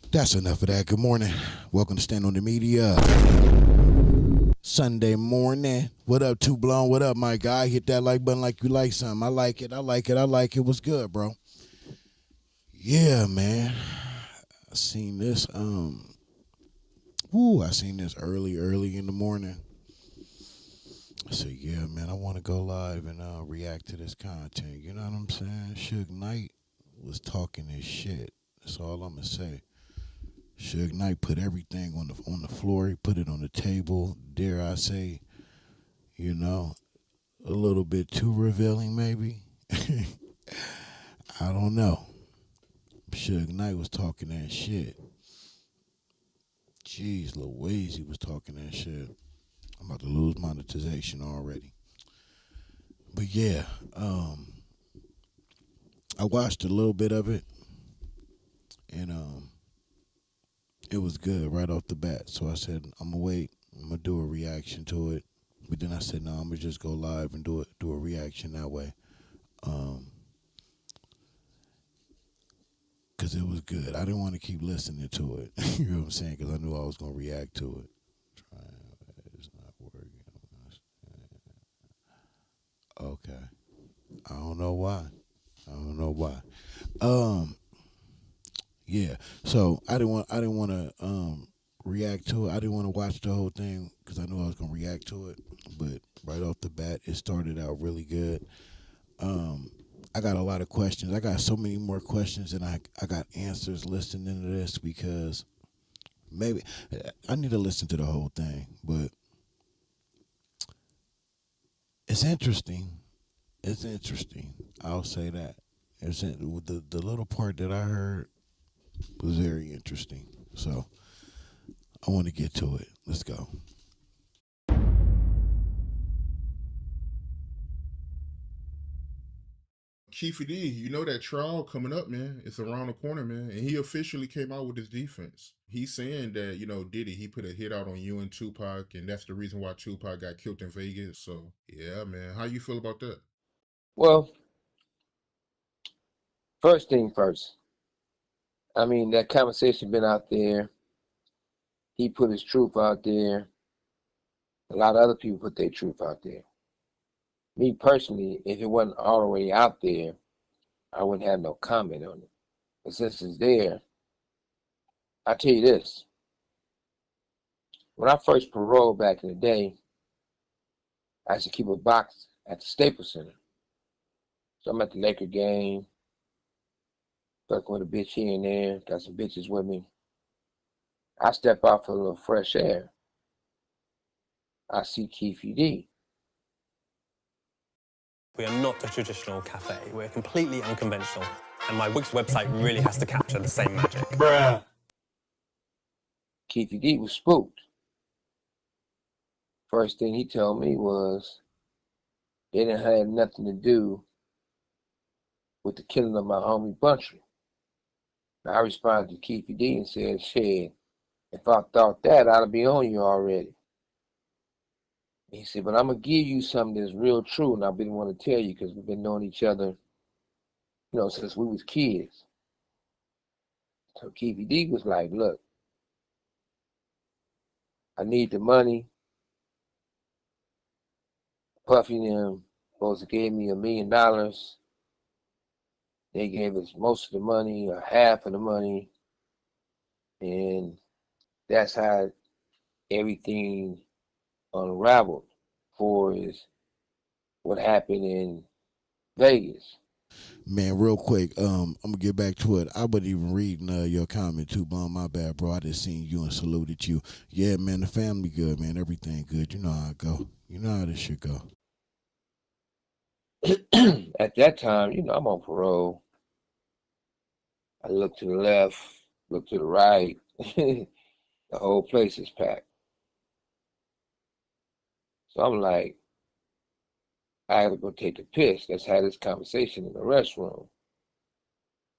That's enough of that. Good morning. Welcome to Stand on the Media. Sunday morning. What up, Too Blown? What up, my guy? Hit that like button like you like something. I like it. I like it. I like it. What's good, bro? Yeah, man. I seen this. I seen this early in the morning. I said, yeah, man, I want to go live and react to this content. You know what I'm saying? Suge Knight was talking his shit. That's all I'm gonna say. Suge Knight put everything on the floor. He put it on the table. Dare I say, you know, a little bit too revealing, maybe. I don't know. Suge Knight was talking that shit. Jeez Louise, he was talking that shit. I'm about to lose monetization already. But yeah, I watched a little bit of it, and it was good right off the bat. So I said, I'm gonna wait. I'm gonna do a reaction to it. But then I said, no, I'm gonna just go live and do a reaction that way. Cause it was good. I didn't want to keep listening to it. You know what I'm saying? Cause I knew I was gonna react to it. It's not working. Okay. I don't know why. Yeah. So I didn't want to react to it. I didn't want to watch the whole thing because I knew I was gonna react to it. But right off the bat, it started out really good. I got a lot of questions. I got so many more questions than I got answers listening to this, because maybe I need to listen to the whole thing. But it's interesting. It's interesting. I'll say that. The little part that I heard was very interesting. So I want to get to it. Let's go. Chief D, you know that trial coming up, man. It's around the corner, man. And he officially came out with his defense. He's saying that, Diddy, he put a hit out on you and Tupac, and that's the reason why Tupac got killed in Vegas. So, yeah, man. How you feel about that? Well, first thing first. I mean, that conversation been out there. He put his truth out there. A lot of other people put their truth out there. Me personally, if it wasn't all the way out there, I wouldn't have no comment on it. But since it's there, I tell you this. When I first paroled back in the day, I used to keep a box at the Staples Center. So I'm at the Laker game, fucking with a bitch here and there, got some bitches with me. I step out for a little fresh air. I see Keith D. We are not a traditional cafe. We're completely unconventional. And my Wix website really has to capture the same magic. Bruh. Keith D was spooked. First thing he told me was they didn't have nothing to do with the killing of my homie Buntry. I responded to Keith D and said, shit, if I thought that, I'd be on you already. He said, but I'm going to give you something that's real true, and I didn't want to tell you because we've been knowing each other, since we was kids. So Keefy D was like, look, I need the money. Puffy and them supposed to give me $1 million. They gave us most of the money or half of the money. And that's how everything unraveled for is what happened in Vegas. Man, real quick, I'm gonna get back to it. I wasn't even reading your comment too, Bum. My bad, bro. I just seen you and saluted you. Yeah, man, the family good, man. Everything good. You know how it go. You know how this shit go. At that time, I'm on parole. I look to the left, look to the right. The whole place is packed. So I'm like, I gotta go take a piss. Let's have this conversation in the restroom.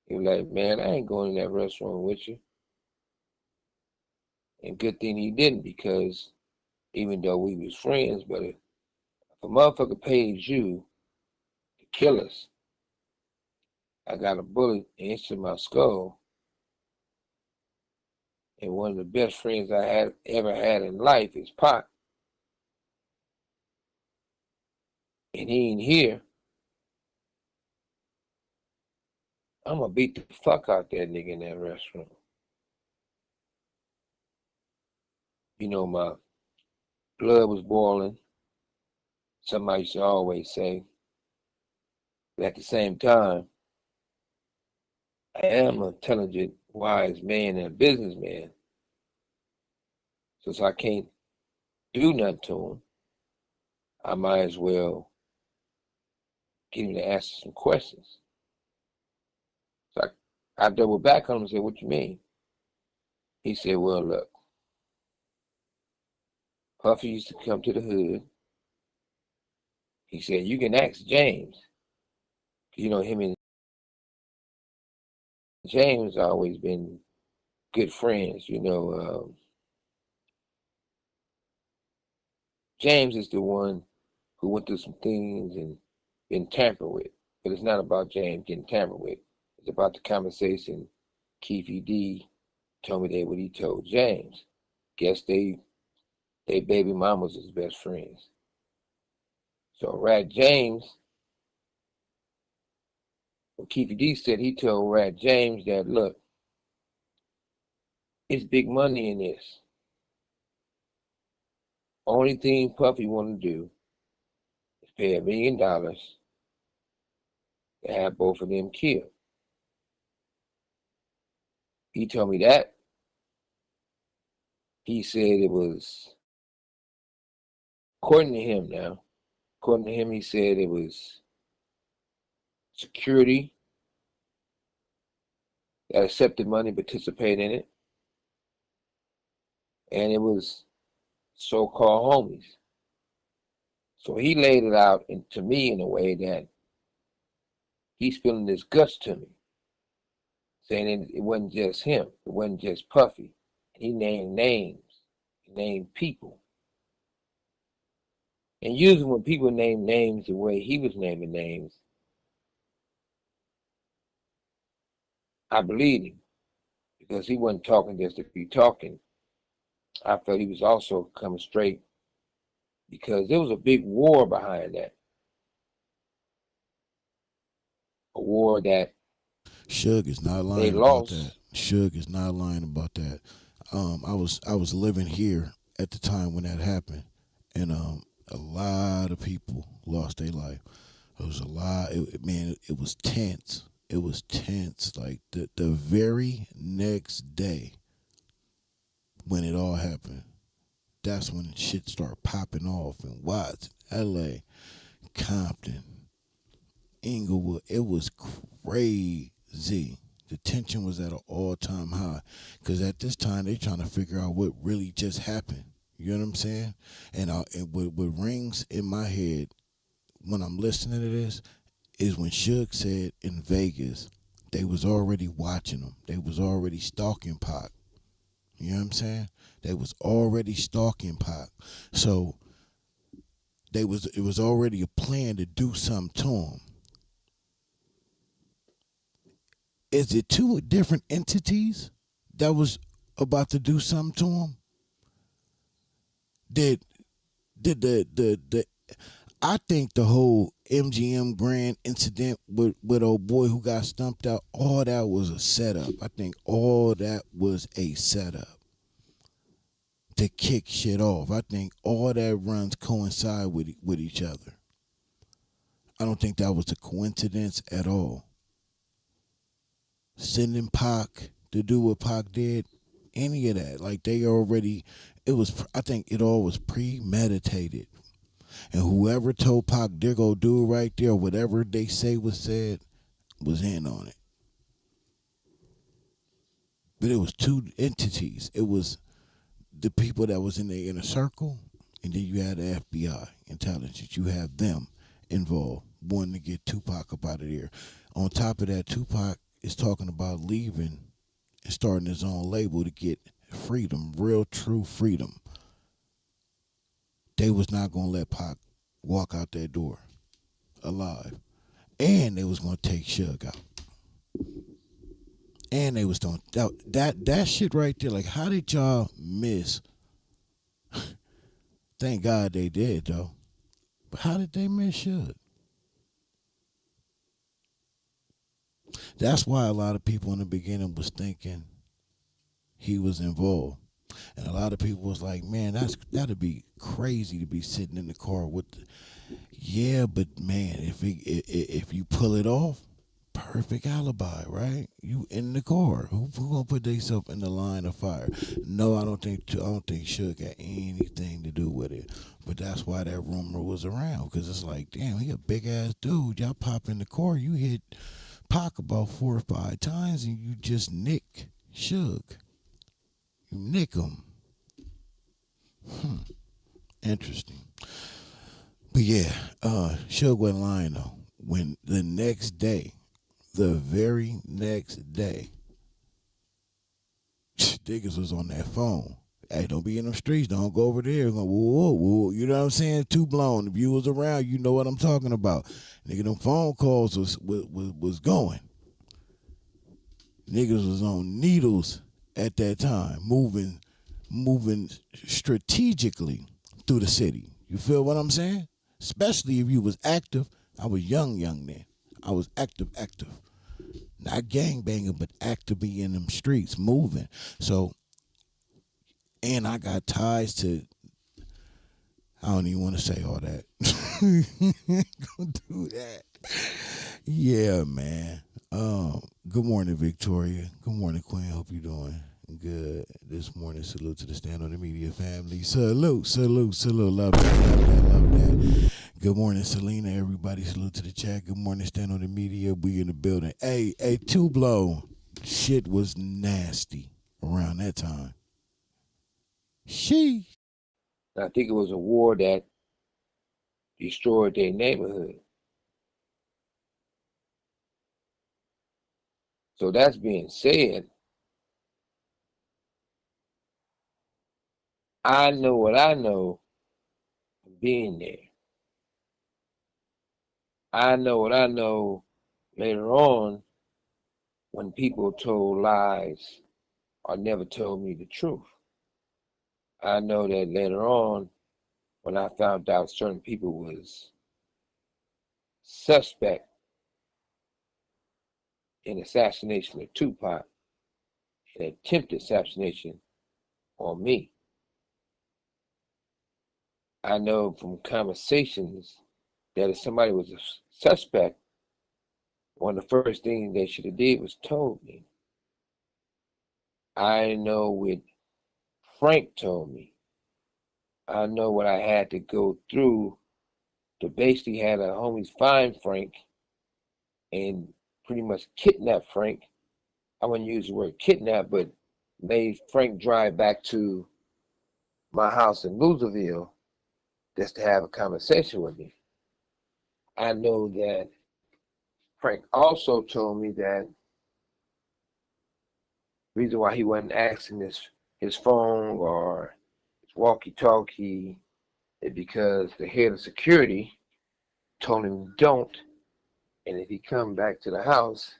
He was like, man, I ain't going in that restroom with you. And good thing he didn't, because even though we was friends, but if a motherfucker pays you to kill us, I got a bullet into my skull. And one of the best friends I had ever had in life is Pac. And he ain't here. I'm gonna beat the fuck out that nigga in that restroom. My blood was boiling. Somebody used to always say, but at the same time, I am an intelligent, wise man and a businessman. Since I can't do nothing to him, I might as well get him to answer some questions. So I doubled back on him and said, what you mean? He said, well, look, Puffy used to come to the hood. He said, you can ask James. Him and James always been good friends. James is the one who went through some things and been tampered with. But it's not about James getting tampered with. It's about the conversation Keefy D told me what he told James. Guess they baby mamas is best friends. So Rat James, Keefy D said he told Rat James that, look, it's big money in this. Only thing Puffy want to do is pay $1 million to have both of them killed. He told me that. He said it was, according to him, he said it was security that accepted money, participated in it, and it was so-called homies. So he laid it out to me in a way that he's spilling his guts to me, saying it wasn't just him, it wasn't just Puffy. He named names, he named people. And usually when people name names the way he was naming names, I believed him, because he wasn't talking just to be talking. I felt he was also coming straight, because there was a big war behind that. A war that Suge is not lying about that. Suge is not lying about that. I was living here at the time when that happened, and a lot of people lost their life. It was a lot. It was tense. It was tense. Like the very next day when it all happened, that's when shit started popping off in Watts, L.A., Compton, Inglewood. It was crazy. The tension was at an all-time high, because at this time they trying to figure out what really just happened. You know what I'm saying? And what rings in my head when I'm listening to this is when Suge said in Vegas they was already watching him. They was already stalking Pac. You know what I'm saying? They was already stalking Pac. So it was already a plan to do something to him. is it two different entities that was about to do something to him? Did the I think the whole MGM Grand incident with old boy who got stumped out, all that was a setup. I think all that was a setup to kick shit off. I think all that runs coincide with each other. I don't think that was a coincidence at all. Sending Pac to do what Pac did, any of that, like they already, it was. I think it all was premeditated. And whoever told Pac they're gonna do it right there, whatever they say was said, was in on it. But it was two entities. It was the people that was in the inner circle, and then you had the FBI intelligence. You have them involved, wanting to get Tupac up out of there. On top of that, Tupac is talking about leaving and starting his own label to get freedom, real true freedom. They was not gonna let Pac walk out that door alive. And they was gonna take Suge out. And they was doing that shit right there. Like, how did y'all miss? Thank God they did though. But how did they miss Suge? That's why a lot of people in the beginning was thinking he was involved. And a lot of people was like, man, that'd be crazy to be sitting in the car with yeah, but man, if you pull it off, perfect alibi, right? You in the car. Who gonna put themselves in the line of fire? No, I don't think Suge had anything to do with it. But that's why that rumor was around, because it's like, damn, he a big ass dude. Y'all pop in the car, you hit Pac about 4 or 5 times, and you just nick Suge. You nick him. Interesting. But yeah, Suge wasn't lying though. When the very next day, niggas was on that phone. Hey, don't be in them streets. Don't go over there. Whoa, whoa, whoa. You know what I'm saying? Too blown. If you was around, you know what I'm talking about. Nigga, them phone calls was going. Niggas was on needles at that time, moving strategically through the city. You feel what I'm saying? Especially if you was active. I was young then. I was active. Not gangbanging, but actively in them streets, moving. So, and I got ties to, I don't even want to say all that. Gonna do that. Yeah, man. Good morning, Victoria. Good morning, Queen. Hope you're doing good this morning. Salute to the Stand on the Media family. Salute. Love that. Good morning, Selena. Everybody, salute to the chat. Good morning, Stand on the Media. We in the building. Hey, Two Blow. Shit was nasty around that time. I think it was a war that destroyed their neighborhood. So that's being said, I know what I know from being there. I know what I know later on when people told lies or never told me the truth. I know that later on when I found out certain people was suspect in assassination of Tupac, an attempted assassination on me. I know from conversations that if somebody was a suspect, one of the first things they should have did was told me. I know what Frank told me. I know what I had to go through to basically have the homies find Frank and pretty much kidnap Frank. I wouldn't use the word kidnap, but made Frank drive back to my house in Louisville just to have a conversation with me. I know that Frank also told me that the reason why he wasn't asking his phone or his walkie-talkie is because the head of security told him don't, and if he come back to the house,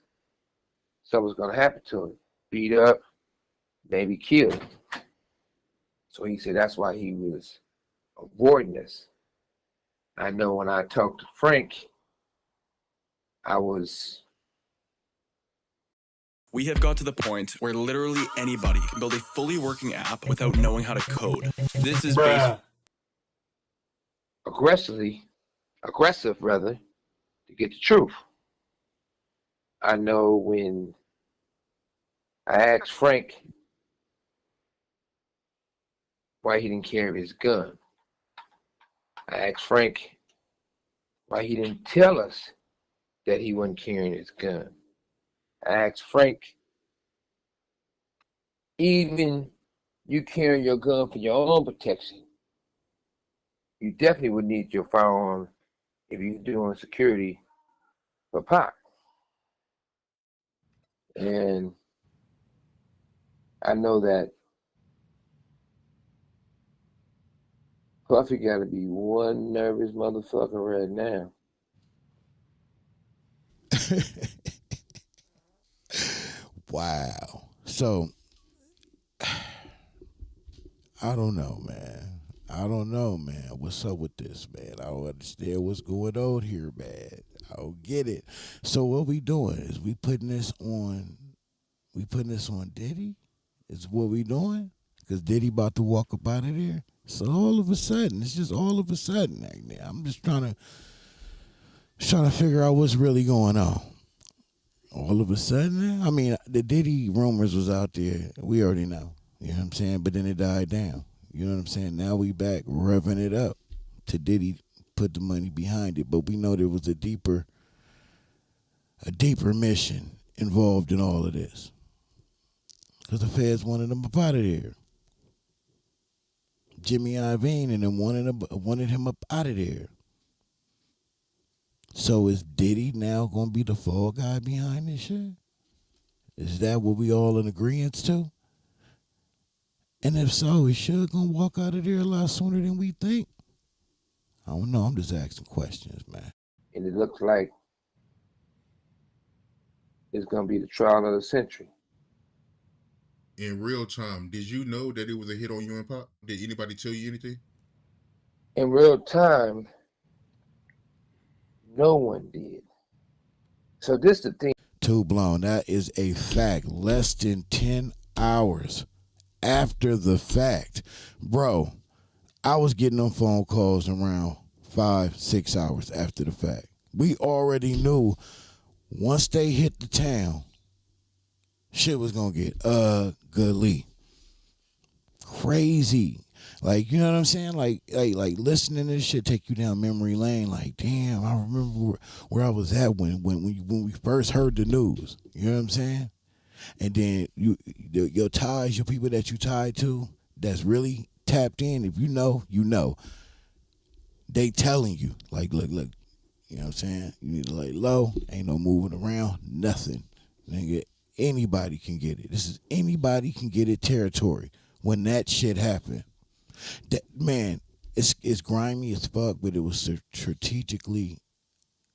something was going to happen to him. Beat up, maybe killed. So he said that's why he was avoiding this. I know when I talked to Frank, We have got to the point where literally anybody can build a fully working app without knowing how to code. This is based aggressive rather, to get the truth. I know when I asked Frank why he didn't carry his gun. I asked Frank why he didn't tell us that he wasn't carrying his gun. I asked Frank, even you carrying your gun for your own protection, you definitely would need your firearm if you're doing security for Pac. And I know that Puffy got to be one nervous motherfucker right now. Wow. So, I don't know, man. What's up with this, man? I don't understand what's going on here, man. I don't get it. So what we doing is we putting this on Diddy? Is what we doing? Because Diddy about to walk up out of there. So all of a sudden, it's just all of a sudden. I'm just trying to figure out what's really going on. All of a sudden, I mean, the Diddy rumors was out there. We already know. You know what I'm saying? But then it died down. You know what I'm saying? Now we back revving it up to Diddy put the money behind it. But we know there was a deeper mission involved in all of this. Because the feds wanted him up out of there. Jimmy Iovine and them wanted him up out of there. So is Diddy now going to be the fall guy behind this shit? Is that what we all in agreement to? And if so, is Suge going to walk out of there a lot sooner than we think? I don't know. I'm just asking questions, man. And it looks like it's going to be the trial of the century. In real time, did you know that it was a hit on you and Pop? Did anybody tell you anything? In real time, no one did. So this the thing. Too blown. That is a fact. Less than 10 hours after the fact. Bro, I was getting on phone calls around 5-6 hours after the fact. We already knew once they hit the town, shit was gonna get ugly. Crazy. Like, you know what I'm saying? Like listening to this shit take you down memory lane. Like, damn, I remember where I was at when we first heard the news. You know what I'm saying? And then your ties, your people that you tied to, that's really tapped in. If you know, you know. They telling you, like, look, you know what I'm saying? You need to lay low. Ain't no moving around. Nothing. Nigga, anybody can get it. This is anybody can get it territory when that shit happened. That, man, it's grimy as fuck, but it was strategically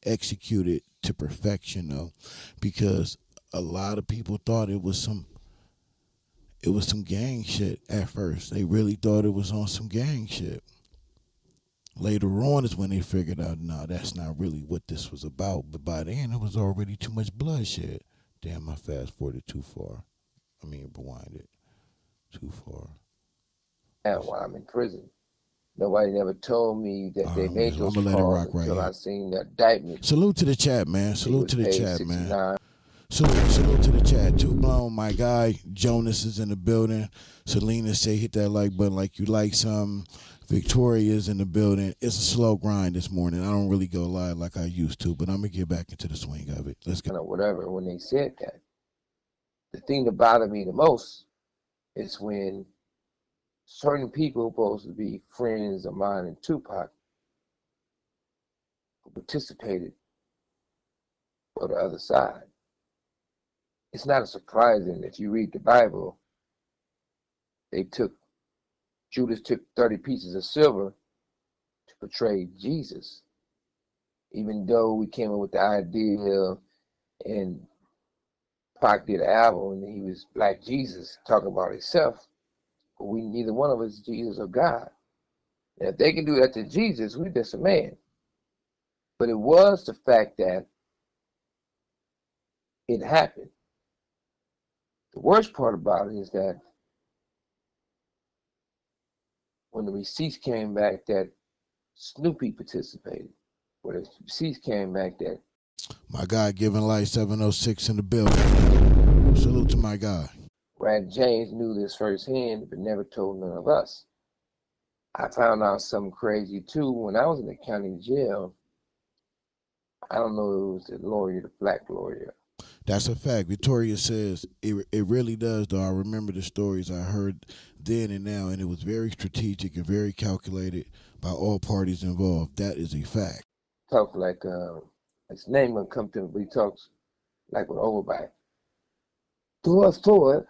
executed to perfection, though, because a lot of people thought it was some gang shit at first. They really thought it was on some gang shit. Later on is when they figured out, no, that's not really what this was about. But by then, it was already too much bloodshed. Damn, I fast forwarded too far. I mean, rewind it too far. While I'm in prison, nobody never told me that they made those calls until I seen the indictment. Salute to the chat, man. Salute to the chat, man. Salute to the chat. Too blown, my guy. Jonas is in the building. Selena say hit that like button like you like something. Victoria's in the building. It's a slow grind this morning. I don't really go live like I used to, but I'm going to get back into the swing of it. Let's go. Whatever, when they said that. The thing that bothered me the most is when certain people supposed to be friends of mine and Tupac who participated for the other side. It's not surprising if you read the Bible, Judas took 30 pieces of silver to portray Jesus. Even though we came up with the idea and Pac did an album and he was Black Jesus talking about himself. But we neither one of us is Jesus or God. And if they can do that to Jesus, we just a man. But it was the fact that it happened. The worst part about it is that when the receipts came back that Snoopy participated, when the receipts came back that My guy giving light 706 in the building. Salute to my guy. Brad James knew this firsthand but never told none of us. I found out something crazy too when I was in the county jail. I don't know if it was the lawyer, the black lawyer. That's a fact. Victoria says it really does, though. I remember the stories I heard then and now, and it was very strategic and very calculated by all parties involved. That is a fact. Talk like his name gonna come to him, but he talks like with overbite. Thor,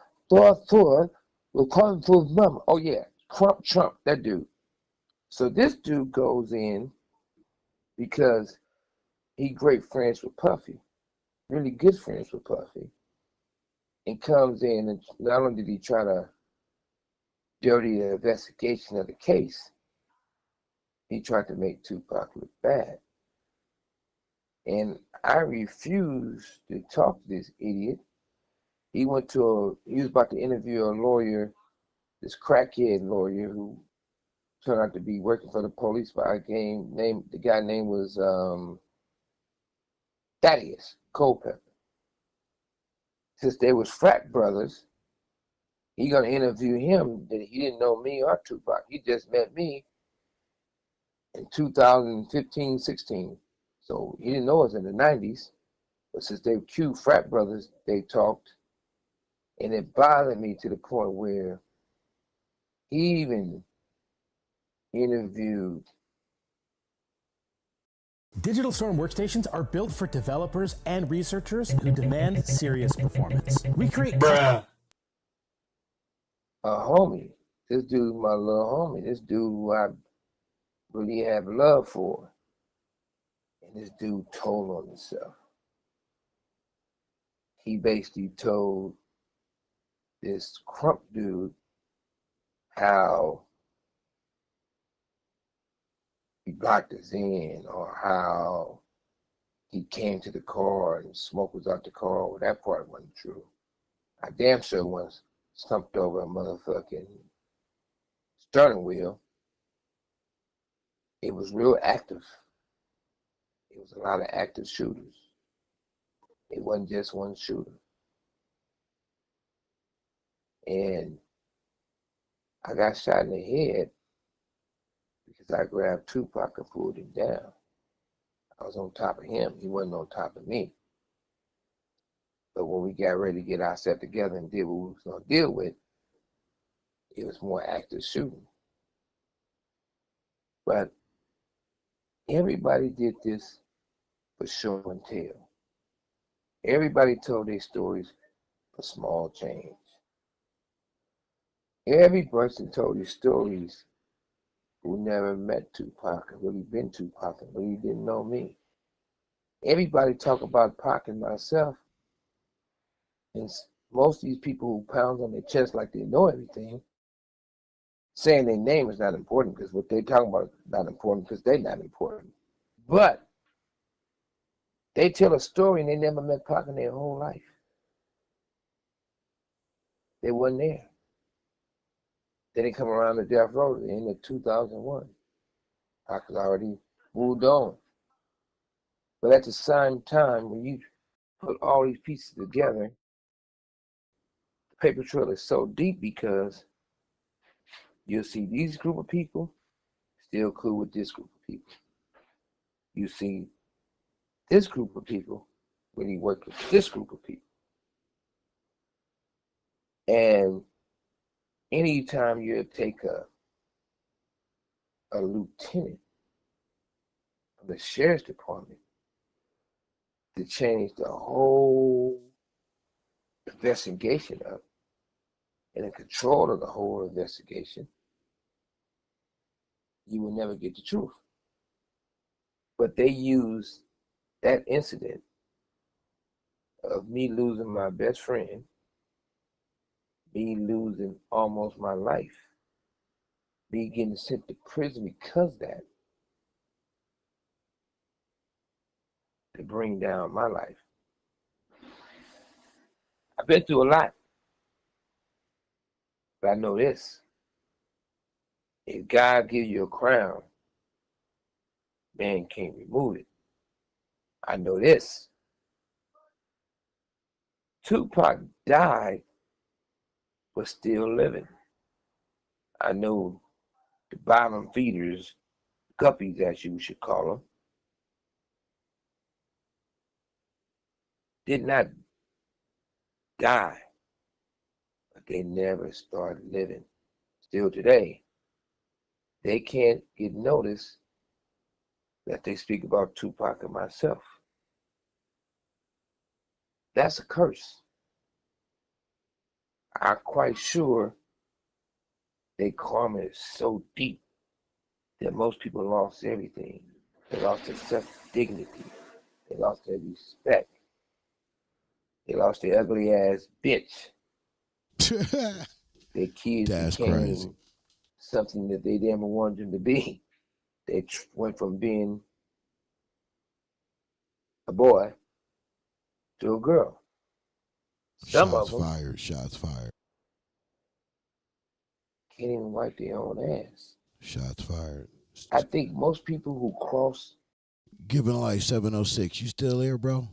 we're calling for his mama. Oh yeah, Trump, that dude. So this dude goes in because he great friends with Puffy, really good friends with Puffy, and comes in and not only did he try to dirty the investigation of the case, he tried to make Tupac look bad. And I refused to talk to this idiot. He was about to interview a lawyer, this crackhead lawyer who turned out to be working for the police by the guy name was Thaddeus Culpepper. Since they was frat brothers, he gonna interview him. That he didn't know me or Tupac. He just met me in 2015, 16. So he didn't know us in the 90s. But since they were cute frat brothers, they talked. And it bothered me to the point where he even interviewed. Digital Storm workstations are built for developers and researchers who demand serious performance. We create a homie. This dude, my little homie. This dude who I really have love for. And this dude told on himself. He basically told this Crump dude how he blocked us in, or how he came to the car and smoke was out the car. Well, that part wasn't true. I damn sure once stumped over a motherfucking steering wheel. It was real active. It was a lot of active shooters. It wasn't just one shooter. And I got shot in the head because I grabbed Tupac and pulled him down. I was on top of him. He wasn't on top of me. But when we got ready to get ourselves together and did what we was going to deal with, it was more active shooting. But everybody did this for show and tell. Everybody told their stories for small change. Every person told his stories who never met Tupac and really been Tupac and really didn't know me. Everybody talk about Pac and myself, and most of these people who pound on their chest like they know everything, saying their name is not important because what they talking about is not important because they're not important. But they tell a story and they never met Pac in their whole life. They wasn't there. They didn't come around to Death Row in the 2001. Pac was already moved on. But at the same time, when you put all these pieces together, the paper trail is so deep because you'll see these group of people still cool with this group of people. You see this group of people really work with this group of people. And anytime you take a lieutenant of the sheriff's department to change the whole investigation up and in control of the whole investigation, you will never get the truth. But they use that incident of me losing my best friend, me losing almost my life, me getting sent to prison because of that, to bring down my life. I've been through a lot, but I know this. If God gives you a crown, man can't remove it. I know this. Tupac died, but still living. I know the bottom feeders, guppies as you should call them, did not die, but they never started living. Still today, they can't get noticed that they speak about Tupac and myself. That's a curse. I'm quite sure their karma is so deep that most people lost everything. They lost their self-dignity. They lost their respect. They lost their ugly ass bitch. Their kids That's became crazy. something that they never wanted them to be. They went from being a boy to a girl. Some Shots of them fired. Shots fired. can't even wipe their own ass. Shots fired. I think most people who cross Giving Life 706. You still here, bro?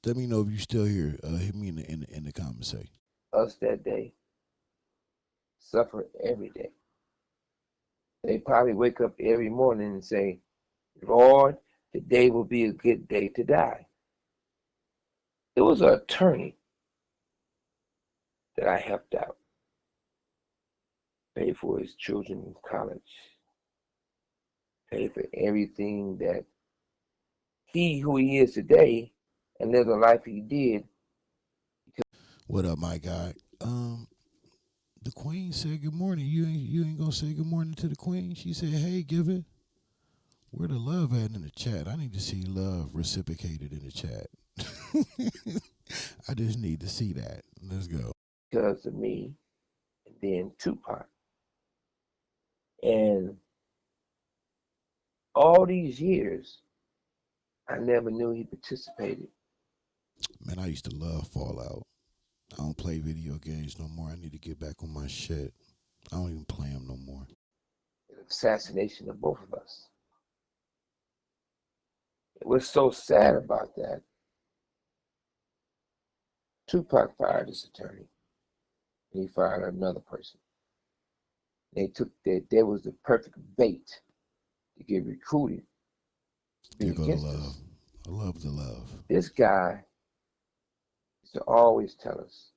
Let me know if you still here. Hit me in the comment section. us that day suffer every day. They probably wake up every morning and say, Lord, today will be a good day to die. There was an attorney that I helped out, paid for his children's college, paid for everything that who he is today, and live the life he did. What up, my guy? The Queen said good morning. You ain't gonna say good morning to the Queen? She said, hey, give it. Where the love at in the chat? I need to see love reciprocated in the chat. I just need to see that. Let's go. Because of me, and then Tupac. And all these years, I never knew he participated. Man, I used to love Fallout. I don't play video games no more. I need to get back on my shit. I don't even play them no more. The assassination of both of us. What's so sad about that, Tupac fired his attorney, and he fired another person. They took that. That was the perfect bait to get recruited to be There go the against love. us. I love the love. This guy used to always tell us,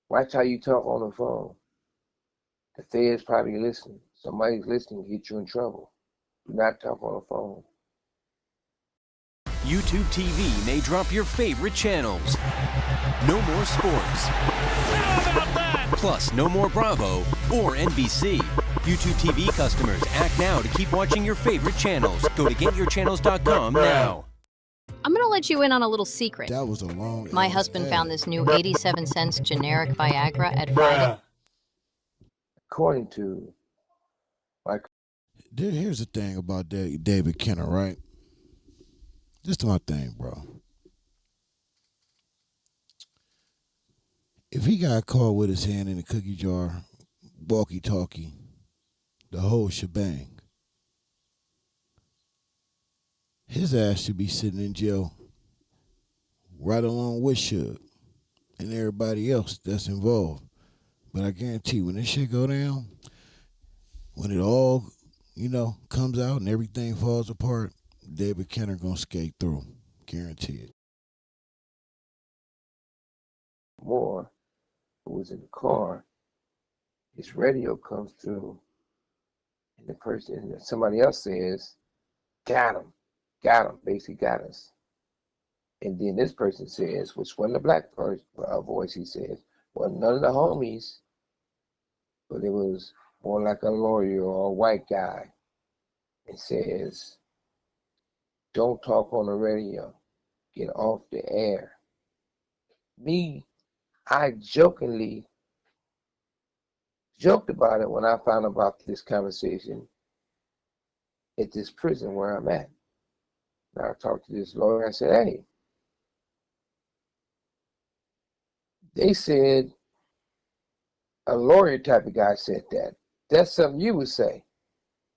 watch how you talk on the phone. The Fed's probably listening. Somebody's listening to get you in trouble. Do not talk on the phone. YouTube TV may drop your favorite channels. No more sports. Plus, no more Bravo or NBC. YouTube TV customers, act now to keep watching your favorite channels. Go to getyourchannels.com now. I'm gonna let you in on a little secret. That was a long. My husband found this new 87 cents generic Viagra at Friday. According to Here's the thing about David Kenner, right? This is my thing, bro. If he got caught with his hand in a cookie jar, walkie-talkie, the whole shebang, his ass should be sitting in jail right along with Suge and everybody else that's involved. But I guarantee when this shit go down, when it all, comes out and everything falls apart, David Kenner gonna skate through. Guarantee it. Moore, who was in the car, his radio comes through, and the person, somebody else says, got him, basically got us. And then this person says, which wasn't a black voice, he says, wasn't none of the homies, but it was more like a lawyer or a white guy. It says, don't talk on the radio. get off the air. I jokingly joked about it when I found about this conversation at this prison where I'm at. And I talked to this lawyer. I said, hey, they said a lawyer type of guy said that. That's something you would say.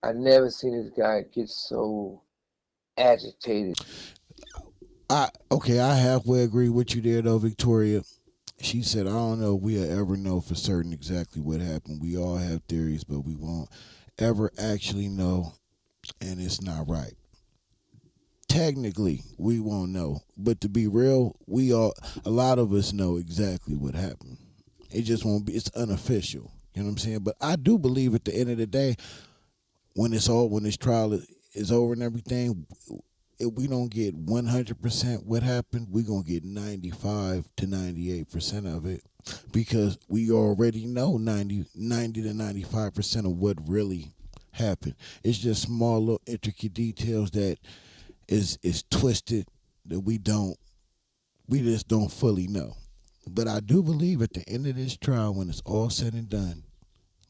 I never seen this guy get so agitated. I halfway agree with you there though, Victoria. She said, I don't know if we'll ever know for certain exactly what happened. We all have theories, but we won't ever actually know, and it's not right. Technically, we won't know. But to be real, a lot of us know exactly what happened. It just won't be, it's unofficial. You know what I'm saying? But I do believe at the end of the day, when this trial is over and everything, if we don't get 100% what happened, we're going to get 95 to 98% of it, because we already know 90 to 95% of what really happened. It's just small little intricate details that is twisted that we just don't fully know. But I do believe at the end of this trial, when it's all said and done,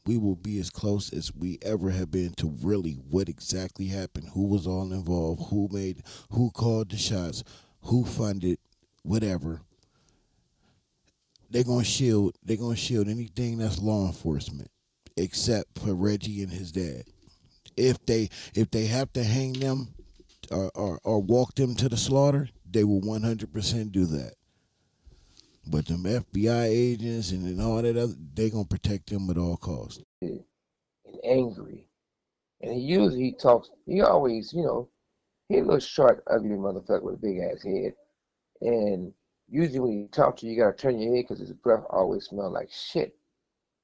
we will be as close as we ever have been to really what exactly happened, who was all involved, who called the shots, who funded, whatever. They're gonna shield anything that's law enforcement, except for Reggie and his dad. If they have to hang them or walk them to the slaughter, they will 100% do that. But them FBI agents and all that other, they gonna protect them at all costs. And angry. And he talks, he always, he a little short, ugly motherfucker with a big ass head. And usually when he talks to you, you gotta turn your head because his breath always smells like shit.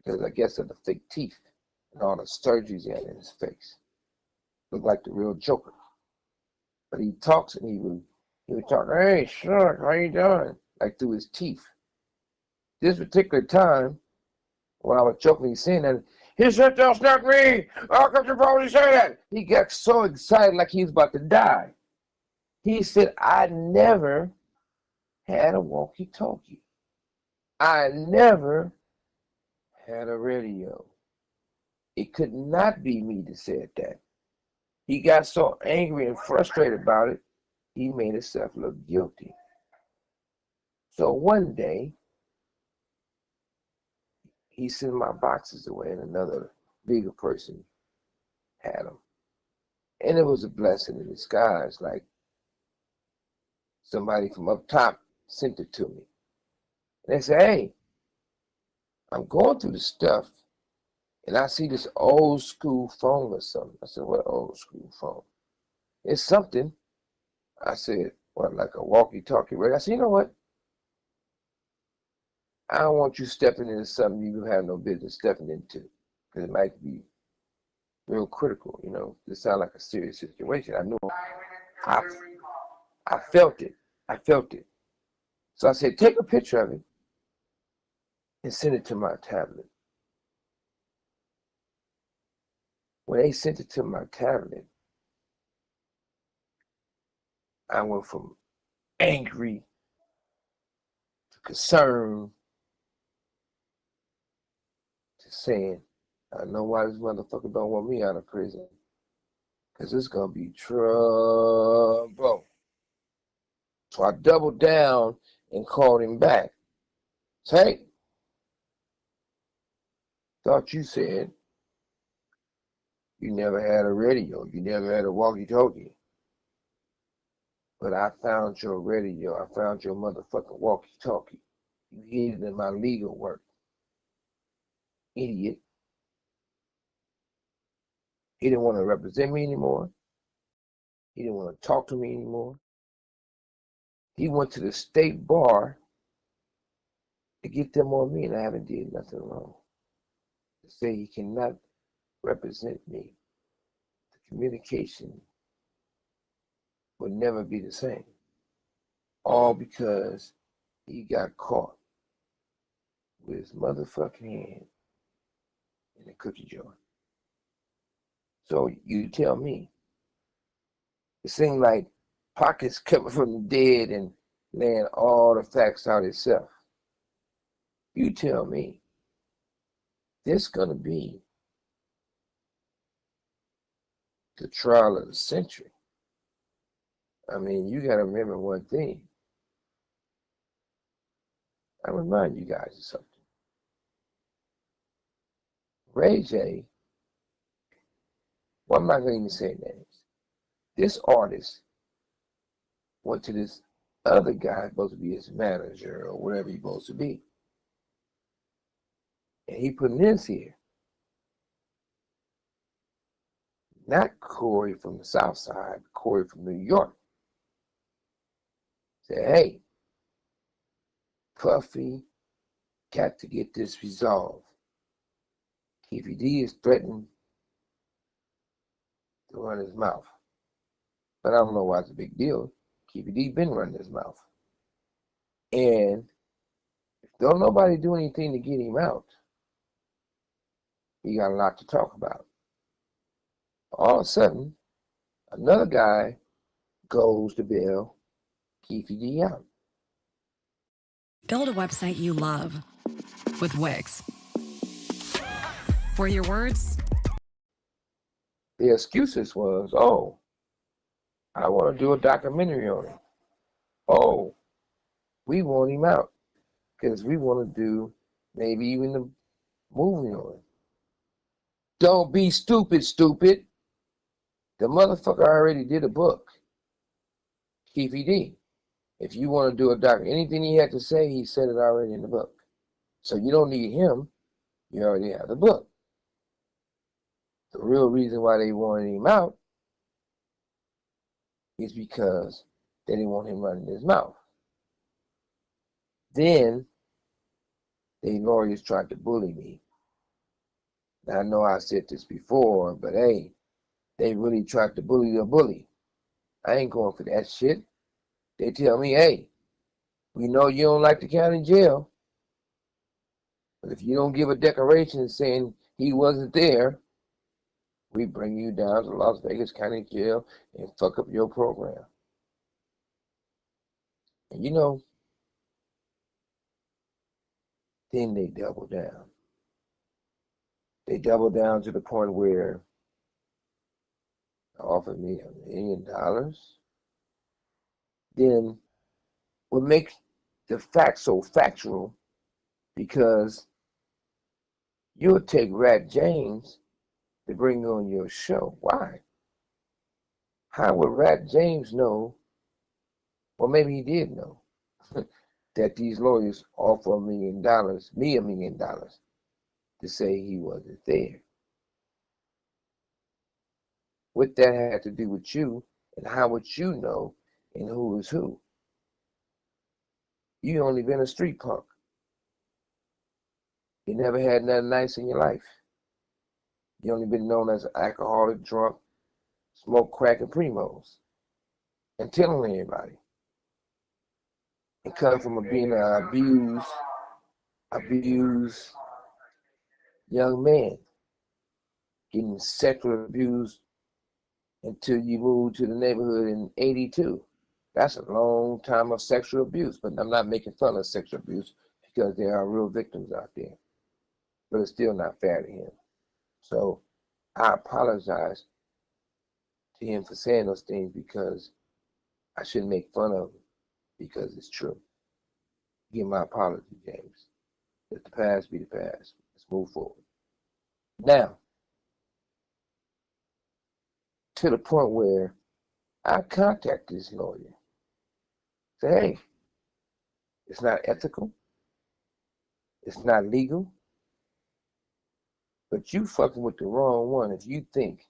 Because I guess of the fake teeth and all the surgeries he had in his face. Look like the real Joker. But he talks and he would talk, hey, Suge, how you doing? Like through his teeth. This particular time, when I was jokingly saying that, he said, that's not me. How come you probably say that? He got so excited like he was about to die. He said, I never had a walkie-talkie. I never had a radio. It could not be me that said that. He got so angry and frustrated about it, he made himself look guilty. So one day, he sent my boxes away and another bigger person had them. And it was a blessing in disguise, like somebody from up top sent it to me. And they said, hey, I'm going through the stuff and I see this old school phone or something. I said, what old school phone? It's something. I said, what, like a walkie-talkie radio? I said, you know what? I don't want you stepping into something you have no business stepping into, because it might be real critical. It sounds like a serious situation. I knew. I felt it. So I said, take a picture of it and send it to my tablet. When they sent it to my tablet, I went from angry to concerned to saying, I know why this motherfucker don't want me out of prison. Because it's going to be trouble. So I doubled down and called him back. Say, hey, thought you said you never had a radio. You never had a walkie-talkie. But I found your radio. I found your motherfucking walkie-talkie. You hid it in my legal work. Idiot. He didn't want to represent me anymore. He didn't want to talk to me anymore. He went to the state bar to get them on me, and I haven't did nothing wrong. To say he cannot represent me. The communication would never be the same. All because he got caught with his motherfucking hand in a cookie jar. So you tell me, it seemed like Pockets coming from the dead and laying all the facts out itself. You tell me, this gonna be the trial of the century. I mean, you gotta remember one thing. I remind you guys of something. Ray J, well, I'm not gonna even say names. This artist went to this other guy supposed to be his manager or whatever he's supposed to be. And he put this here. Not Corey from the South Side, Corey from New York. Said, hey, Puffy, got to get this resolved. Keefy D is threatening to run his mouth. But I don't know why it's a big deal. Keefy D been running his mouth. And if don't nobody do anything to get him out, he got a lot to talk about. All of a sudden, another guy goes to bail Keefy D out. Build a website you love with Wix. For your words, The excuses was, oh, I want to do a documentary on him. Oh, we want him out because we want to do maybe even a movie on him. Don't be stupid, stupid. The motherfucker already did a book. Keefy D. If you want to do a doc, anything he had to say, he said it already in the book. So you don't need him. You already have the book. The real reason why they wanted him out is because they didn't want him running his mouth. Then the lawyers tried to bully me. Now, I know I said this before, but hey, they really tried to bully the bully. I ain't going for that shit. They tell me, hey, we know you don't like the county jail, but if you don't give a declaration saying he wasn't there, we bring you down to Las Vegas County Jail and fuck up your program. And you know, then they double down. They double down to the point where they offered me $1 million. Then what makes the facts so factual, because you'll take Rat James to bring on your show. Why? How would Rat James know, or maybe he did know, that these lawyers offer $1 million, me $1 million, to say he wasn't there? What that had to do with you, and how would you know, and who is who? You only been a street punk. You never had nothing nice in your life. You only been known as an alcoholic, drunk, smoke crack and primos, and telling everybody. And come from being an abused young man, getting sexually abused until you moved to the neighborhood in '82. That's a long time of sexual abuse, but I'm not making fun of sexual abuse because there are real victims out there. But it's still not fair to him. So I apologize to him for saying those things, because I shouldn't make fun of him, because it's true. Give my apology, James. Let the past be the past. Let's move forward. Now, to the point where I contacted this lawyer. Say, hey, it's not ethical. It's not legal. But you fucking with the wrong one if you think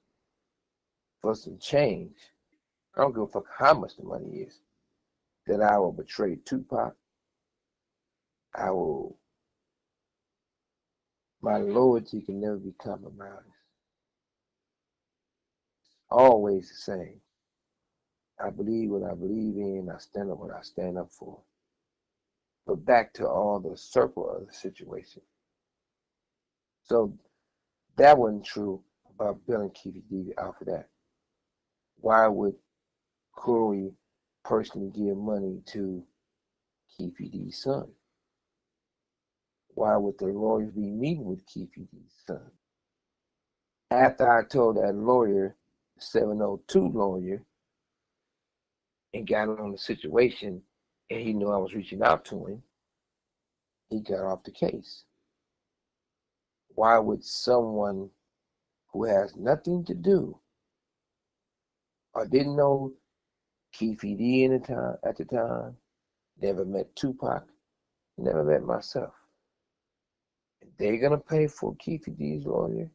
for some change, I don't give a fuck how much the money is, that I will betray Tupac. My loyalty can never be compromised. Always the same. I believe what I believe in. I stand up what I stand up for. But back to all the circle of the situation. So that wasn't true about Bill and Keefy D out for that. Why would Corey personally give money to Keefe D's son? Why would the lawyers be meeting with Keefe D's son? After I told that lawyer, 702 lawyer, and got on the situation, and he knew I was reaching out to him, he got off the case. Why would someone who has nothing to do or didn't know Keefe D at the time, never met Tupac, never met myself, they're going to pay for Keefe D's lawyer?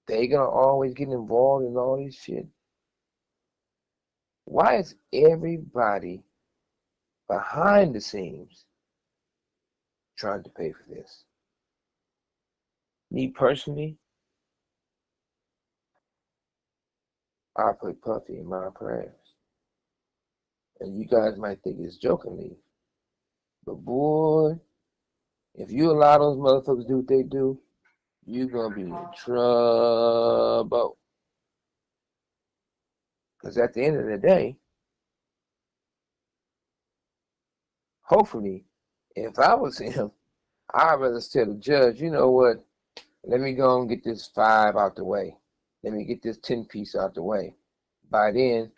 They're going to always get involved in all this shit? Why is everybody behind the scenes trying to pay for this? Me personally, I put Puffy in my prayers. And you guys might think it's jokingly, but boy, if you allow those motherfuckers to do what they do, you're going to be in trouble. Because at the end of the day, hopefully, if I was him, I'd rather tell the judge, you know what, let me go and get this 5 out the way. Let me get this 10-piece out the way. By then,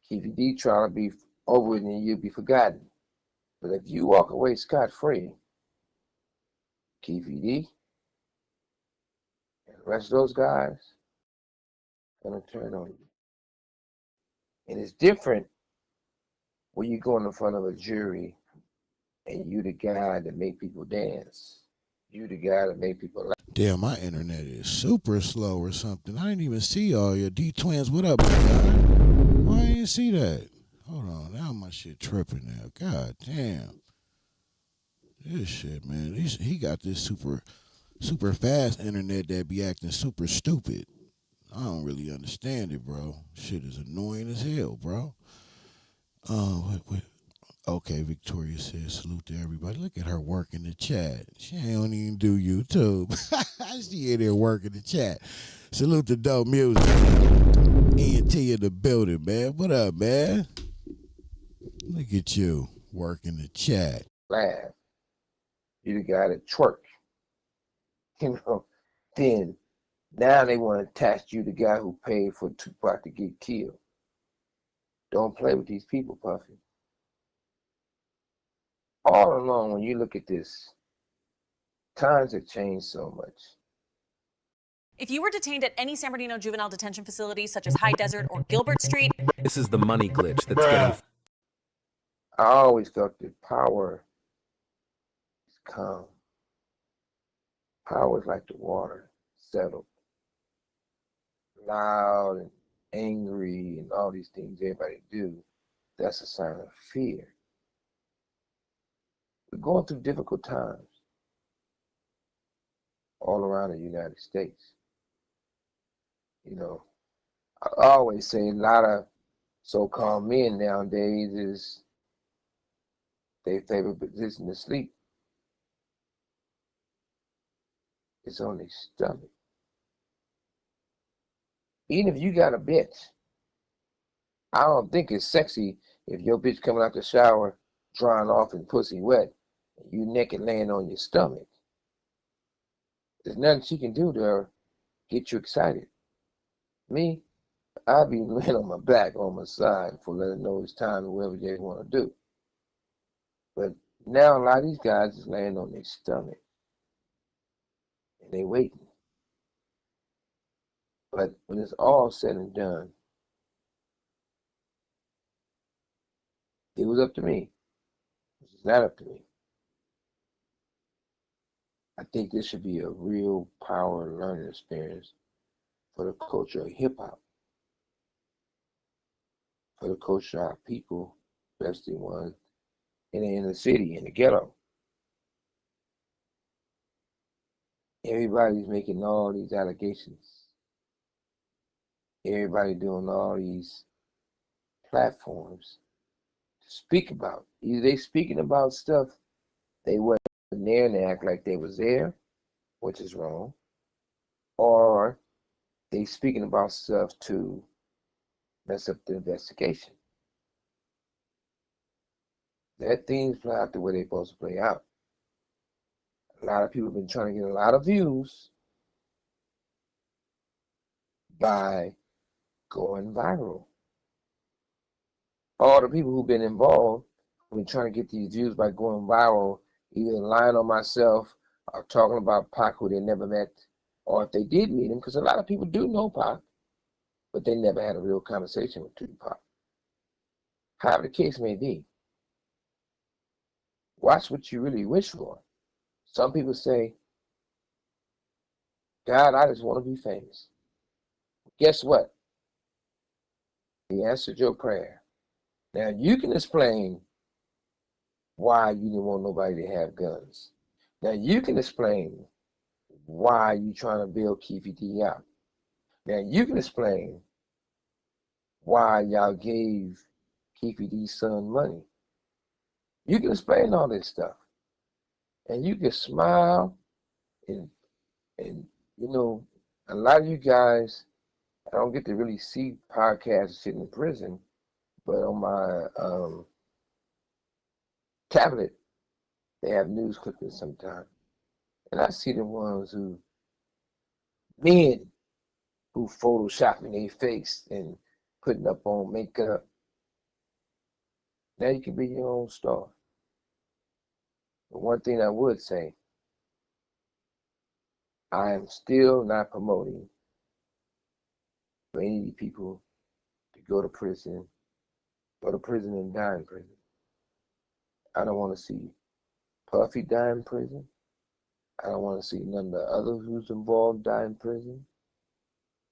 Keefe D trial will be over and you'll be forgotten. But if you walk away scot-free, Keefe D and the rest of those guys are going to turn on you. And it's different when you go in front of a jury and you the guy that make people dance. You the guy that make people laugh. Damn, my internet is super slow or something. I didn't even see all your D-Twins. What up, my guy? Why I didn't see that? Hold on, now my shit tripping now. God damn. This shit, man. He got this super fast internet that be acting super stupid. I don't really understand it, bro. Shit is annoying as hell, bro. Wait. Okay, Victoria says salute to everybody. Look at her working the chat. She don't even do YouTube. She in there working the chat. Salute to Dope Music. ENT in the building, man. What up, man? Look at you working the chat. Laugh. You the guy that twerk. You know, then now they want to attach you the guy who paid for Tupac to get killed. Don't play with these people, Puffy. All along, when you look at this, times have changed so much. If you were detained at any San Bernardino juvenile detention facility, such as High Desert or Gilbert Street, this is the money glitch that's getting. I always felt that power is calm. Power is like the water, settled, loud and angry, and all these things everybody do. That's a sign of fear. We're going through difficult times all around the United States. You know, I always say a lot of so-called men nowadays is their favorite position to sleep is on their stomach. Even if you got a bitch, I don't think it's sexy if your bitch coming out the shower drying off and pussy wet, and you naked laying on your stomach. There's nothing she can do to get you excited. Me, I'll be laying on my back, on my side, for letting her know it's time to whatever they want to do. But now a lot of these guys is laying on their stomach, and they waiting. But when it's all said and done, it was up to me. It's not up to me. I think this should be a real power learning experience for the culture of hip-hop, for the culture of our people, especially ones in the city, in the ghetto. Everybody's making all these allegations. Everybody doing all these platforms to speak about. Either they speaking about stuff they wasn't there and they act like they was there, which is wrong, or they speaking about stuff to mess up the investigation. That things play out the way they're supposed to play out. A lot of people have been trying to get a lot of views by going viral. All the people who've been involved have been trying to get these views by going viral, either lying on myself or talking about Pac who they never met, or if they did meet him, because a lot of people do know Pac, but they never had a real conversation with Tupac. However the case may be, watch what you really wish for. Some people say, God, I just want to be famous. Guess what? He answered your prayer. Now you can explain why you didn't want nobody to have guns. Now you can explain why you trying to build Keefy D out. Now you can explain why y'all gave Keefy D's son money. You can explain all this stuff. And you can smile and you know, a lot of you guys, I don't get to really see podcasts sitting in prison, but on my tablet, they have news clippings sometimes. And I see the ones who, men who photoshopping their face and putting up on makeup. Now you can be your own star. But one thing I would say, I am still not promoting for any of you people to go to prison and die in prison. I don't want to see Puffy die in prison. I don't want to see none of the others who's involved die in prison.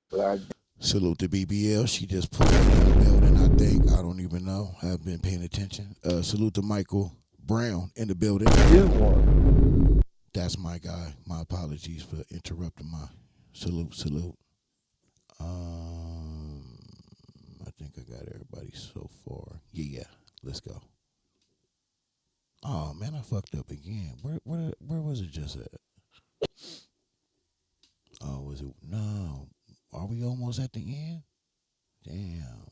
But salute to BBL. She just put it in the building, I think. I don't even know. I haven't been paying attention. Salute to Michael Brown in the building. That's my guy. My apologies for interrupting my salute. I think I got everybody so far. Yeah. Let's go. Oh man, I fucked up again. Where was it just at? Oh, was it? No. Are we almost at the end? Damn.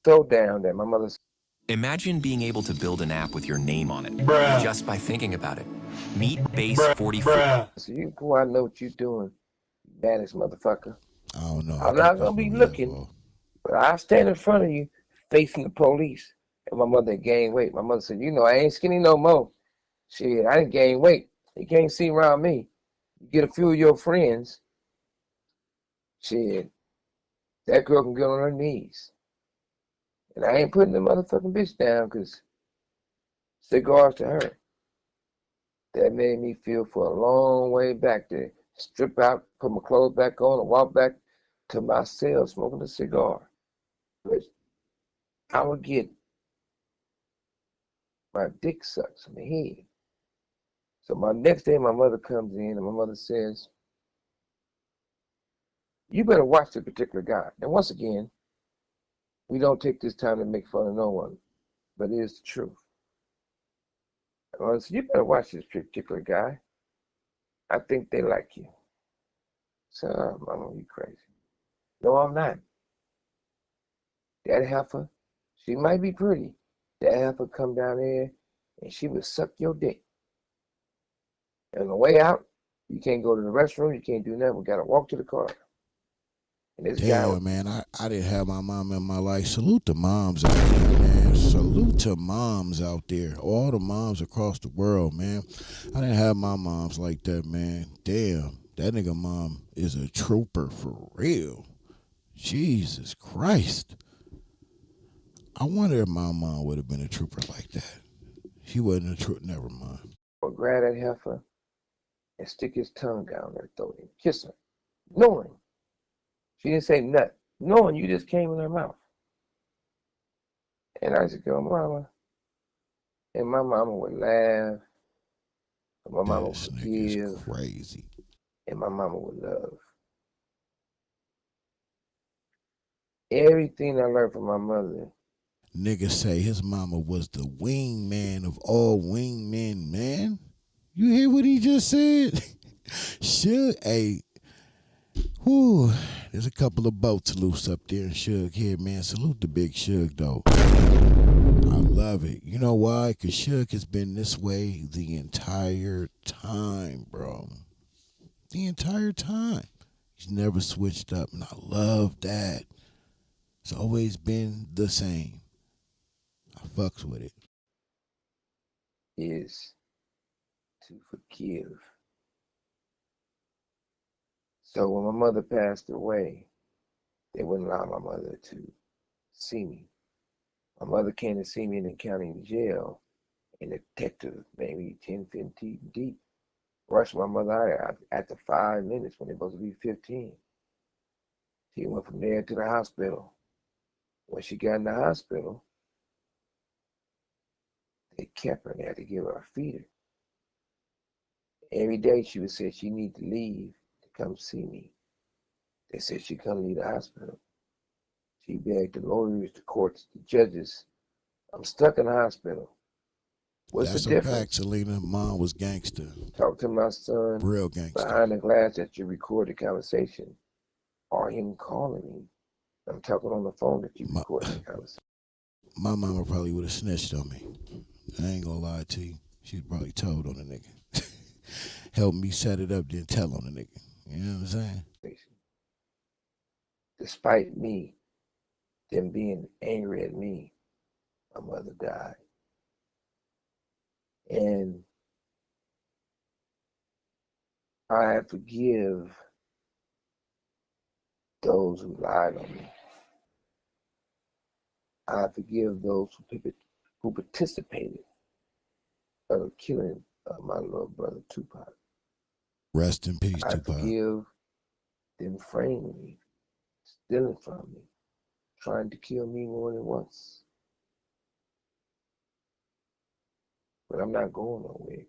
So down that my mother's. Imagine being able to build an app with your name on it, just by thinking about it. Meet Base 44. So you go out and know what you're doing, baddest motherfucker. I don't know. I'm not gonna be looking, but I stand in front of you facing the police. And my mother gained weight. My mother said, you know, I ain't skinny no more. Shit, I didn't gain weight. You can't see around me. You get a few of your friends. Shit, that girl can get on her knees. And I ain't putting the motherfucking bitch down because cigars to her. That made me feel for a long way back to strip out, put my clothes back on, and walk back to my cell smoking a cigar. But I would get my dick sucked from the head. So my next day, my mother comes in and my mother says, you better watch this particular guy. And once again, we don't take this time to make fun of no one, but it is the truth. So you better watch this particular guy. I think they like you. So, Mama, you crazy. No, I'm not. That heifer, she might be pretty. That heifer come down there and she would suck your dick. And on the way out, you can't go to the restroom, you can't do nothing. We gotta walk to the car. And this Damn, guy, man, I didn't have my mom in my life. Salute the moms out there, man. Salute to moms out there. All the moms across the world, man. I didn't have my moms like that, man. Damn, that nigga mom is a trooper for real. Jesus Christ. I wonder if my mom would have been a trooper like that. She wasn't a trooper, never mind. would grab that heifer and stick his tongue down her throat and kiss her, knowing. She didn't say nothing, knowing you just came in her mouth. And I said, go, Mama. And my mama would laugh. And my mama would forgive. Crazy. And my mama would love. Everything I learned from my mother. Nigga say his mama was the wingman of all wingmen, man. You hear what he just said? Suge, hey, whoo, there's a couple of boats loose up there in Suge here, man. Salute the big Suge, though. I love it. You know why? Because Suge has been this way the entire time, bro. The entire time. He's never switched up, and I love that. It's always been the same. I fucks with it. Is to forgive. So when my mother passed away, they wouldn't allow my mother to see me. My mother came to see me in the county jail, and the detective, maybe 10, 15 deep, rushed my mother out after 5 minutes when they supposed to be 15. She went from there to the hospital. When she got in the hospital, they kept her. They had to give her a feeder. Every day she would say she need to leave to come see me. They said she couldn't leave the hospital. She begged the lawyers, the courts, the judges. I'm stuck in the hospital. What's That's the a difference? fact, Selena. Mom was gangster. Talk to my son Real gangster. behind the glass that you record the conversation, or him calling me. I'm talking on the phone that you record the conversation. My mama probably would have snitched on me. I ain't gonna lie to you. She'd probably told on the nigga. Help me set it up, then tell on the nigga. You know what I'm saying? Despite me, them being angry at me, my mother died. And I forgive those who lied on me. I forgive those who participated in the killing of my little brother Tupac. Rest in peace, I Tupac. forgive them framing me, stealing from me, trying to kill me more than once. But I'm not going nowhere.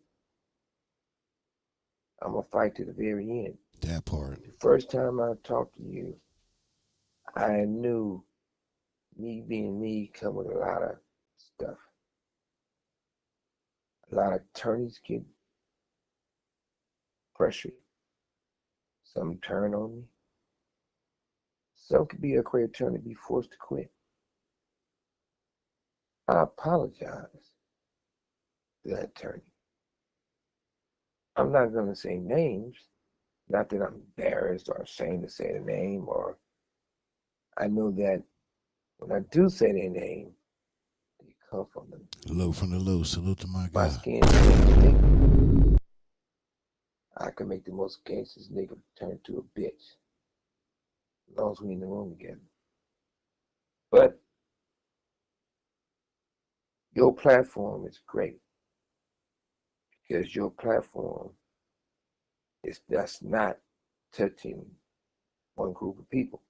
I'm going to fight to the very end. That part. The first time I talked to you, I knew me being me come with a lot of stuff. A lot of attorneys get pressured. Some turn on me. Some could be a great attorney be forced to quit. I apologize to that attorney. I'm not going to say names, not that I'm embarrassed or ashamed to say the name, or I know that when I do say their name, they come from them. Low from the low. Salute to my guy. My skin's thick. I can make the most gangsters nigga turn to a bitch. As long as we in the room together. But your platform is great. Because your platform is just not touching one group of people.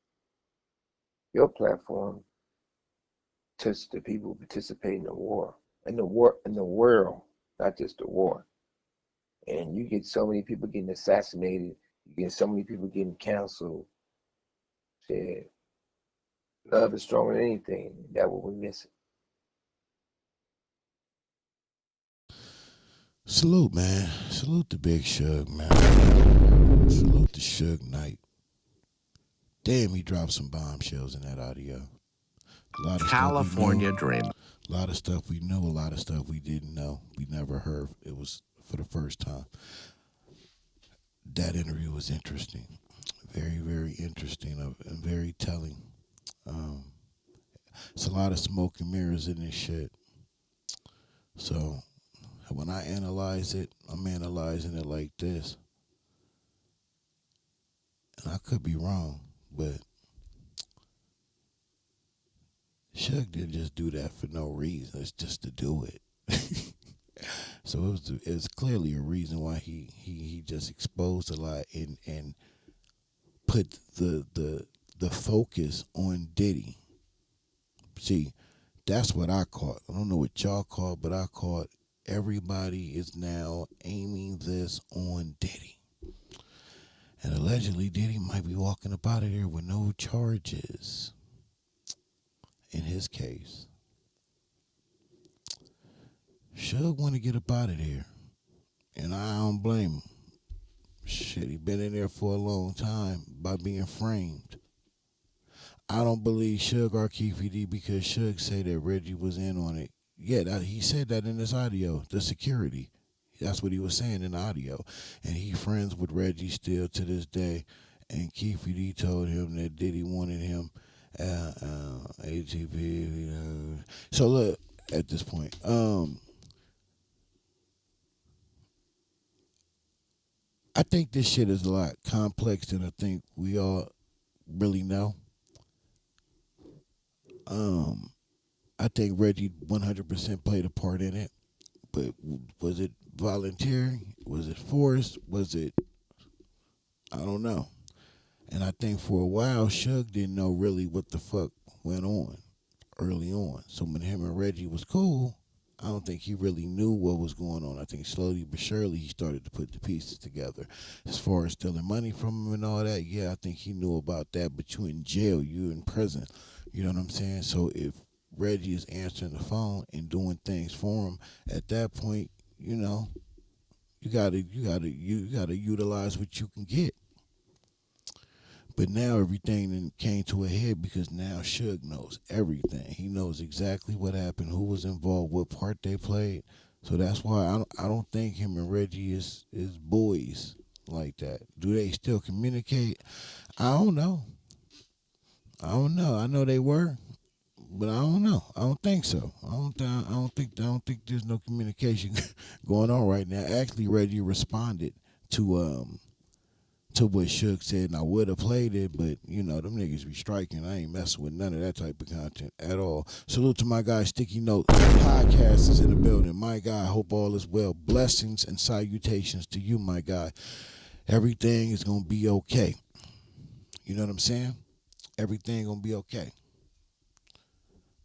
Your platform touches the people who participate in the war. In the world, not just the war. And you get so many people getting assassinated, you get so many people getting counseled. Said, love is stronger than anything. That's what we're missing. Salute, man. Salute the Big Suge, man. Salute the Suge Knight. Damn, he dropped some bombshells in that audio. A lot of California Dream. A lot of stuff we knew, a lot of stuff we didn't know. We never heard. It was for the first time. That interview was interesting. Very, very interesting and very telling. It's a lot of smoke and mirrors in this shit. So when I analyze it, I'm analyzing it like this. And I could be wrong, but Suge didn't just do that for no reason. It's just to do it. So it was clearly a reason why he just exposed a lot and put the focus on Diddy. See, that's what I caught. I don't know what y'all caught, but I caught everybody is now aiming this on Diddy. And allegedly Diddy might be walking up out of here with no charges in his case. Suge want to get up out of there. And I don't blame him. Shit, he been in there for a long time by being framed. I don't believe Suge or Keefy D because Suge say that Reggie was in on it. Yeah, he said that in his audio. The security. That's what he was saying in the audio. And he friends with Reggie still to this day. And Keefe D told him that Diddy wanted him ATP. So look, at this point, I think this shit is a lot complex than I think we all really know. I think Reggie 100% played a part in it, but was it voluntary? Was it forced? Was it? I don't know. And I think for a while, Suge didn't know really what the fuck went on early on. So when him and Reggie was cool, I don't think he really knew what was going on. I think slowly but surely he started to put the pieces together. As far as stealing money from him and all that, yeah, I think he knew about that. But you in jail, you in prison. You know what I'm saying? So if Reggie is answering the phone and doing things for him, at that point, you know, you gotta utilize what you can get. But now everything then came to a head because now Suge knows everything. He knows exactly what happened, who was involved, what part they played. So that's why I don't think him and Reggie is boys like that. Do they still communicate? I don't know. I know they were, but I don't know. I don't think so. I don't think there's no communication going on right now. Actually, Reggie responded to what Suge said, and I would have played it, but you know them niggas be striking. I ain't messing with none of that type of content at all. Salute to my guy Sticky Note Podcast is in the building. My guy, hope all is well. Blessings and salutations to you, my guy. Everything is gonna be okay. You know what I'm saying? Everything gonna be okay.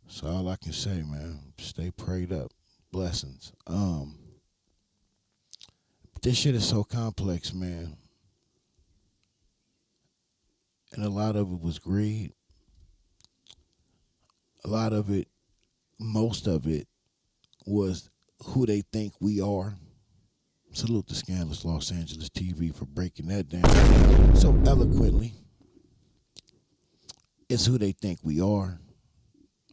That's all I can say, man. Stay prayed up. Blessings. This shit is so complex, man. And a lot of it was greed. A lot of it, most of it, was who they think we are. Salute to Scandalous Los Angeles TV for breaking that down so eloquently. It's who they think we are,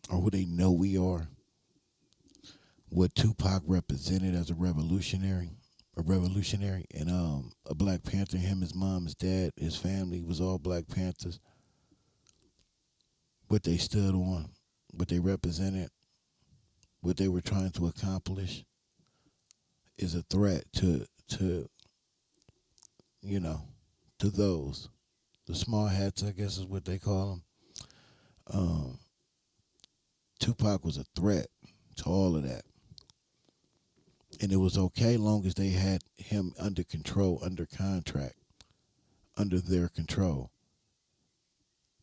or who they know we are. What Tupac represented as a revolutionary, and a Black Panther. Him, his mom, his dad, his family was all Black Panthers. What they stood on, what they represented, what they were trying to accomplish, is a threat to you know, to those. The small hats, I guess, is what they call them. Tupac was a threat to all of that. And it was okay long as they had him under control, under contract, under their control.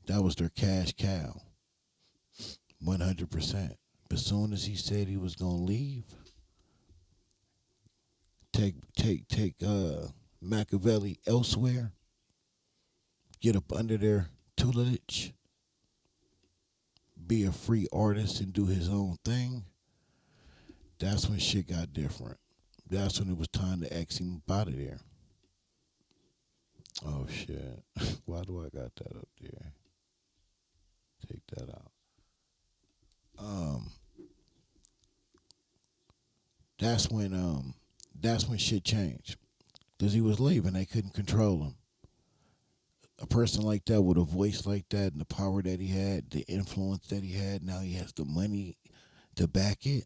That was their cash cow. 100%. But as soon as he said he was going to leave, take Machiavelli elsewhere, get up under their tutelage, be a free artist and do his own thing, that's when shit got different. That's when it was time to X him out of there. Oh, shit. Why do I got that up there? Take that out. That's when shit changed. Because he was leaving. They couldn't control him. A person like that with a voice like that and the power that he had, the influence that he had, now he has the money to back it.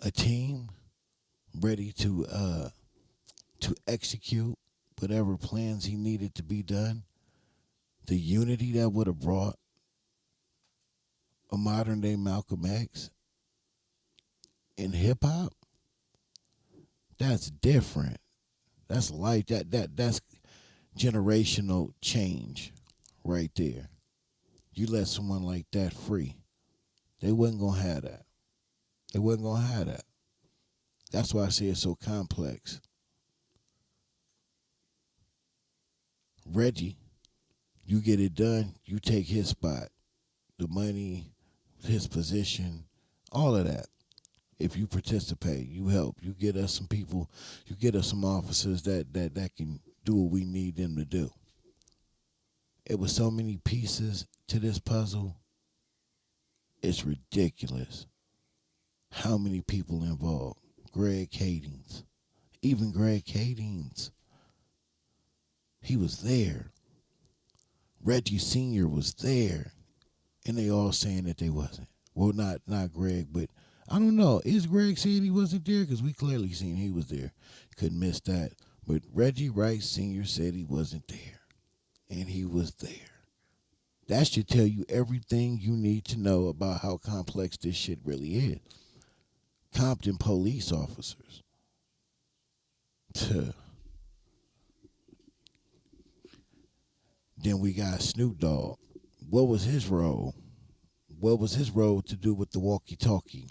A team ready to execute whatever plans he needed to be done. The unity that would have brought a modern day Malcolm X in hip hop, that's different. That's life. That's generational change right there. You let someone like that free, they wasn't gonna have that. They wasn't gonna have that. That's why I say it's so complex. Reggie, you get it done, you take his spot. The money, his position, all of that. If you participate, you help. You get us some people, you get us some officers that can do what we need them to do. It was so many pieces to this puzzle It's ridiculous. How many people involved? Greg Kadings. Even Greg Kadings. He was there. Reggie Sr. was there. And they all saying that they wasn't. Well, not Greg, but I don't know. Is Greg saying he wasn't there? Because we clearly seen he was there. Couldn't miss that. But Reggie Wright Sr. said he wasn't there. And he was there. That should tell you everything you need to know about how complex this shit really is. Compton police officers. Then we got Snoop Dogg. What was his role? What was his role to do with the walkie-talkie?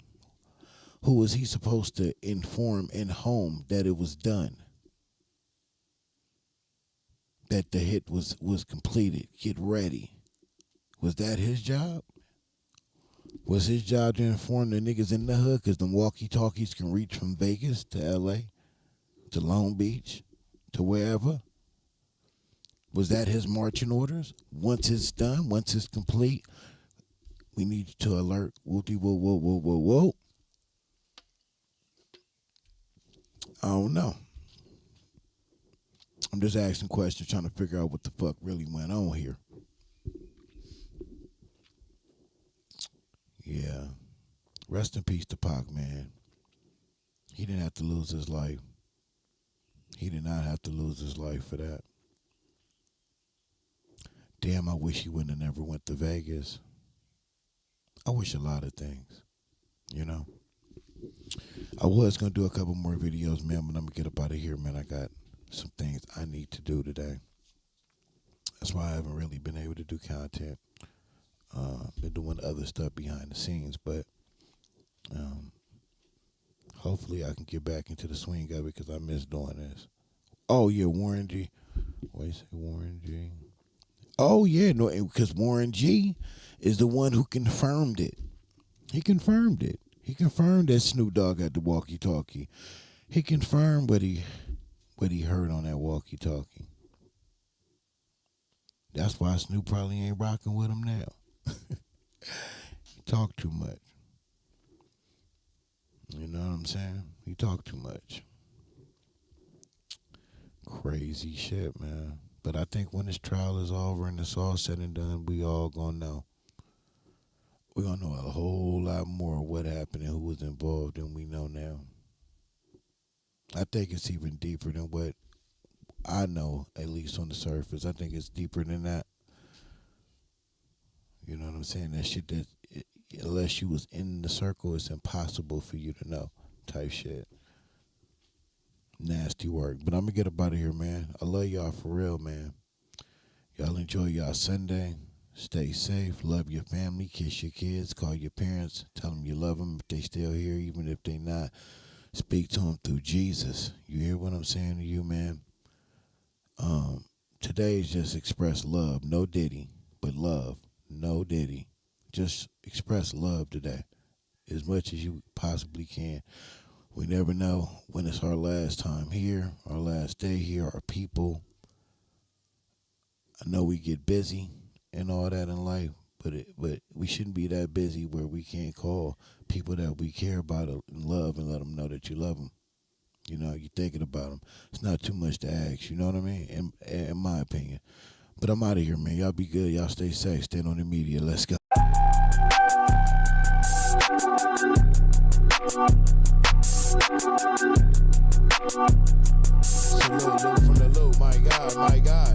Who was he supposed to inform in home that it was done? That the hit was completed. Get ready. Was that his job? Was his job to inform the niggas in the hood? Because them walkie-talkies can reach from Vegas to L.A., to Long Beach, to wherever. Was that his marching orders? Once it's done, once it's complete, we need to alert. Whoa. I don't know. I'm just asking questions, trying to figure out what the fuck really went on here. Yeah. Rest in peace to Pac, man. He didn't have to lose his life. He did not have to lose his life for that. Damn, I wish he wouldn't have never went to Vegas. I wish a lot of things, you know. I was going to do a couple more videos, man, but I'm going to get up out of here, man. I got some things I need to do today. That's why I haven't really been able to do content. Been doing other stuff behind the scenes, but hopefully I can get back into the swing of it because I miss doing this. Oh, yeah, Warren G. Wait, say Warren G. Oh, yeah, no, because Warren G is the one who confirmed it. He confirmed it. He confirmed that Snoop Dogg had the walkie-talkie. He confirmed what he heard on that walkie-talkie. That's why Snoop probably ain't rocking with him now. He talk too much. You know what I'm saying? He talk too much. Crazy shit, man. But I think when this trial is over and it's all said and done, we all gonna know. We're gonna know a whole lot more of what happened and who was involved than we know now. I think it's even deeper than what I know, at least on the surface. I think it's deeper than that. You know what I'm saying? That shit that, unless you was in the circle, it's impossible for you to know type shit. Nasty work. But I'm going to get up out of here, man. I love y'all for real, man. Y'all enjoy y'all Sunday. Stay safe. Love your family. Kiss your kids. Call your parents. Tell them you love them if they still here, even if they not. Speak to them through Jesus. You hear what I'm saying to you, man? Today is just express love. No Diddy, but love. No Diddy. Just express love today as much as you possibly can. We never know when it's our last time here, our last day here, our people. I know we get busy and all that in life, but we shouldn't be that busy where we can't call people that we care about and love and let them know that you love them. You know, you're thinking about them. It's not too much to ask, you know what I mean? In my opinion. But I'm out of here, man. Y'all be good. Y'all stay safe. Stand on the media. Let's go. Salute from the loop. My God, my God.